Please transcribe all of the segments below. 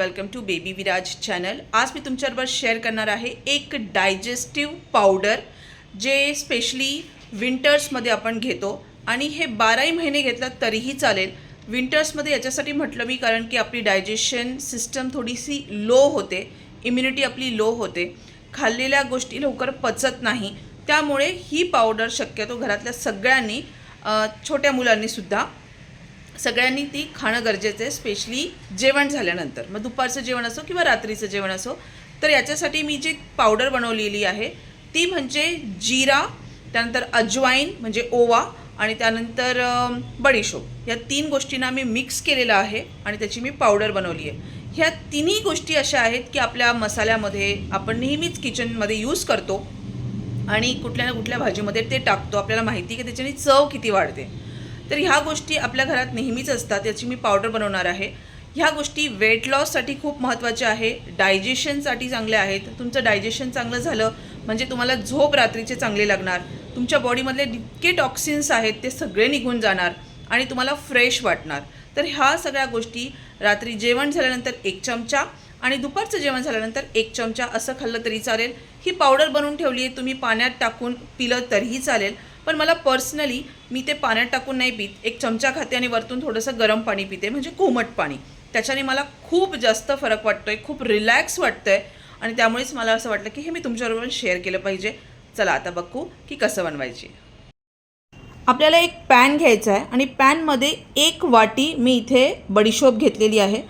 Welcome to baby Viraj channel. आज मी तुमच्याबरोबर शेअर करणार आहे एक डायजेस्टिव्ह पावडर जे स्पेशली विंटर्समध्ये आपण घेतो आणि हे 12ही महिने घेतला तरीही चालेल। विंटर्समध्ये याच्यासाठी म्हटलं मी कारण की आपली डायजेशन सिस्टम थोडीशी लो होते, इम्युनिटी आपली लो होते, खाल्लेल्या गोष्टी लवकर पचत नाही। त्यामुळे ही पावडर शक्यतो घरातल्या सगळ्यांनी छोट्या मुलांनीसुद्धा सगळ्यांनी ती खाणं गरजेचं आहे, स्पेशली जेवण झाल्यानंतर। मग दुपारचं जेवण असो किंवा रात्रीचं जेवण असो। तर याच्यासाठी मी जी पावडर बनवलेली आहे ती म्हणजे जिरा, त्यानंतर अजवाईन म्हणजे ओवा आणि त्यानंतर बडीशोप, या 3 गोष्टींना मी मिक्स केलेलं आहे आणि त्याची मी पावडर बनवली आहे। ह्या तिन्ही गोष्टी अशा आहेत की आपल्या मसाल्यामध्ये आपण नेहमीच किचनमध्ये यूज करतो आणि कुठल्या ना कुठल्या भाजीमध्ये ते टाकतो। आपल्याला माहिती आहे की त्याच्याने चव किती वाढते। तर ह्या गोष्टी आपल्या घरात नेहमीच असतात, याची मी पावडर बनवणार आहे। ह्या गोष्टी वेट लॉससाठी खूप महत्त्वाच्या आहे, डायजेशनसाठी चांगल्या आहेत। तुमचं डायजेशन चांगलं झालं म्हणजे तुम्हाला झोप रात्रीचे चांगले लागणार, तुमच्या बॉडीमधले जितके टॉक्सिन्स आहेत ते सगळे निघून जाणार आणि तुम्हाला फ्रेश वाटणार। तर ह्या सगळ्या गोष्टी रात्री जेवण झाल्यानंतर 1 चमचा आणि दुपारचं जेवण झाल्यानंतर 1 चमचा असं खाल्लं तरी चालेल। ही पावडर बनवून ठेवली आहे, तुम्ही पाण्यात टाकून पिलं तरीही चालेल, पण मला पर्सनली मी ते पाण्यात टाकून नाही पित, 1 चमचा खाते आणि वरतून थोडंसं गरम पाणी पिते, म्हणजे कोमट पाणी। त्याच्याने मला खूप जास्त फरक वाटतोय, खूप रिलॅक्स वाटतंय आणि त्यामुळेच मला असं वाटलं की हे मी तुमच्याबरोबर शेअर केलं पाहिजे। चला आता बघू की कसं बनवायची। आपल्याला एक पॅन घ्यायचा आहे आणि पॅनमध्ये 1 वाटी मी इथे बडीशोप घेतलेली आहे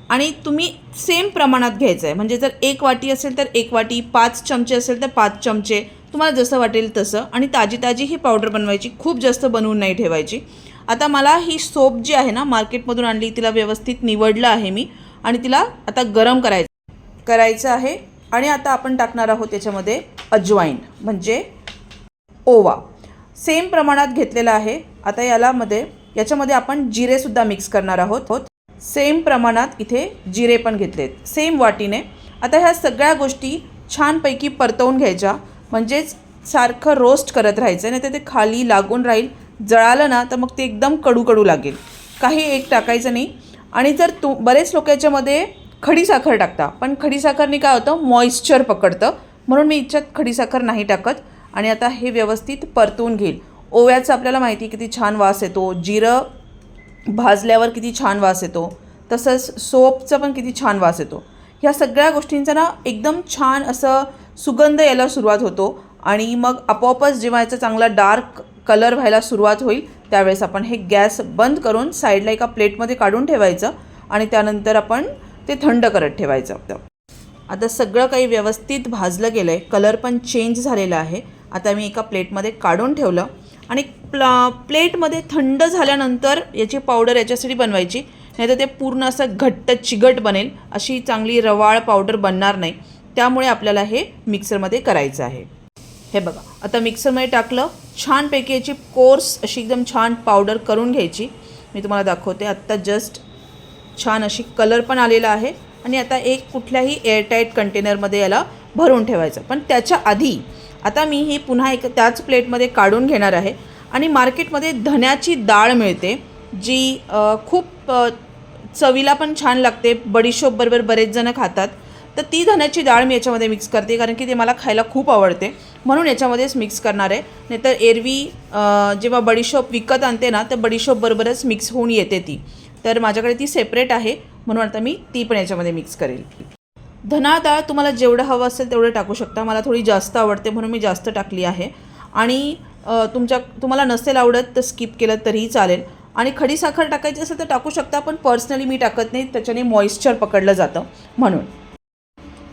आणि तुम्ही सेम प्रमाणात घ्यायचं आहे, म्हणजे जर 1 वाटी असेल तर 1 वाटी, 5 चमचे असेल तर 5 चमचे, तुम्हाला जसं वाटेल तसं। आणि ताजी ही पावडर बनवायची, खूप जास्त बनवून नाही ठेवायची। आता मला ही सोप जी आहे ना मार्केटमधून आणली, तिला व्यवस्थित निवडलं आहे मी आणि तिला आता गरम करायचं आहे। आणि आता आपण टाकणार आहोत त्याच्यामध्ये अजवाईन म्हणजे ओवा, सेम प्रमाणात घेतलेला आहे। आता याच्यामध्ये आपण जिरेसुद्धा मिक्स करणार आहोत, सेम प्रमाणात इथे जिरे पण घेतलेत, सेम वाटीने। आता ह्या सगळ्या गोष्टी छानपैकी परतवून घ्यायच्या, म्हणजेच सारखं रोस्ट करत राहायचं, नाही तर ते खाली लागून राहील, जळालं ना तर मग ते एकदम कडू लागेल। काही एक टाकायचं नाही। आणि जर बरेच लोक याच्यामध्ये खडीसाखर टाकता, पण खडीसाखरने काय होतं, मॉइश्चर पकडतं, म्हणून मी याच्यात खडीसाखर नाही टाकत। आणि आता हे व्यवस्थित परतवून घेईल। ओव्याचं आपल्याला माहिती किती छान वास येतो, जिरं भाजल्यावर किती छान वास येतो, तसंच सोपचा पण किती छान वास येतो। ह्या सगळ्या गोष्टींचा ना एकदम छान असं सुगंध यायला सुरुवात होतो आणि मग आपोआपच जेव्हा याचा चांगला डार्क कलर व्हायला सुरुवात होईल त्यावेळेस आपण हे गॅस बंद करून साईडला एका प्लेटमध्ये काढून ठेवायचं आणि त्यानंतर आपण ते थंड करत ठेवायचं। आता सगळं काही व्यवस्थित भाजलं गेलं आहे, कलर पण चेंज झालेला आहे। आता मी एका प्लेटमध्ये काढून ठेवलं आणि प्लेटमध्ये थंड झाल्यानंतर याची पावडर याच्यासाठी बनवायची, नाही तर ते पूर्ण असं घट्ट चिगट बनेल, अशी चांगली रवाळ पावडर बनणार नाही। त्यामुळे आपल्याला हे मिक्सरमध्ये करायचं आहे। हे बघा, आता मिक्सरमध्ये टाकलं, छानपैकी याची कोर्स अशी एकदम छान पावडर करून घ्यायची। मी तुम्हाला दाखवते, आत्ता जस्ट छान अशी कलर पण आलेला आहे। आणि आता एक कुठल्याही एअरटाईट कंटेनरमध्ये याला भरून ठेवायचं। पण त्याच्या आधी आता मी ही पुन्हा त्याच प्लेटमध्ये काढून घेणार आहे आणि मार्केटमध्ये धण्याची डाळ मिळते, जी खूप चवीला पण छान लागते, बडीशोपबरोबर बरेच जण खातात। तर ती धण्याची डाळ मी याच्यामध्ये मिक्स करते, कारण की ते मला खायला खूप आवडते, म्हणून याच्यामध्येच मिक्स करणार आहे। नाहीतर एरवी जेव्हा बडीशोप विकत आणते ना तर बडीशोपबरोबरच मिक्स होऊन येते ती, तर माझ्याकडे ती सेपरेट आहे, म्हणून आता मी ती पण याच्यामध्ये मिक्स करेल। धना डाळ तुम्हाला जेवढं हवं असेल तेवढं टाकू शकता, मला थोडी जास्त आवडते म्हणून मी जास्त टाकली आहे। आणि तुम्हाला नसेल आवडत तर स्किप केलं तरीही चालेल। आणि खडीसाखर टाकायची असेल तर टाकू शकता, पण पर्सनली मी टाकत नाही, त्याच्याने मॉइश्चर पकडलं जातं म्हणून।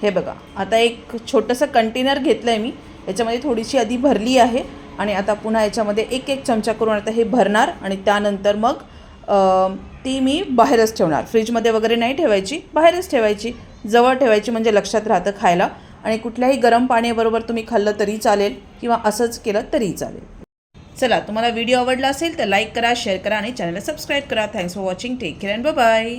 हे बघा, आता एक छोटंसं कंटेनर घेतलं आहे मी, याच्यामध्ये थोडीशी आधी भरली आहे आणि आता पुन्हा याच्यामध्ये 1 चमचा करून आता हे भरणार आणि त्यानंतर मग ती मी बाहेरच ठेवणार, फ्रीजमध्ये वगैरे नाही ठेवायची, बाहेरच ठेवायची, जवळ ठेवायची, म्हणजे लक्षात राहतं खायला। आणि कुठल्याही गरम पाण्याबरोबर तुम्ही खाल्लं तरी चालेल किंवा असंच केलं तरी चालेल। चला, तुम्हाला व्हिडिओ आवडला असेल तर लाईक करा, शेअर करा आणि चॅनलला सबस्क्राईब करा। Thanks for watching, take care and bye bye.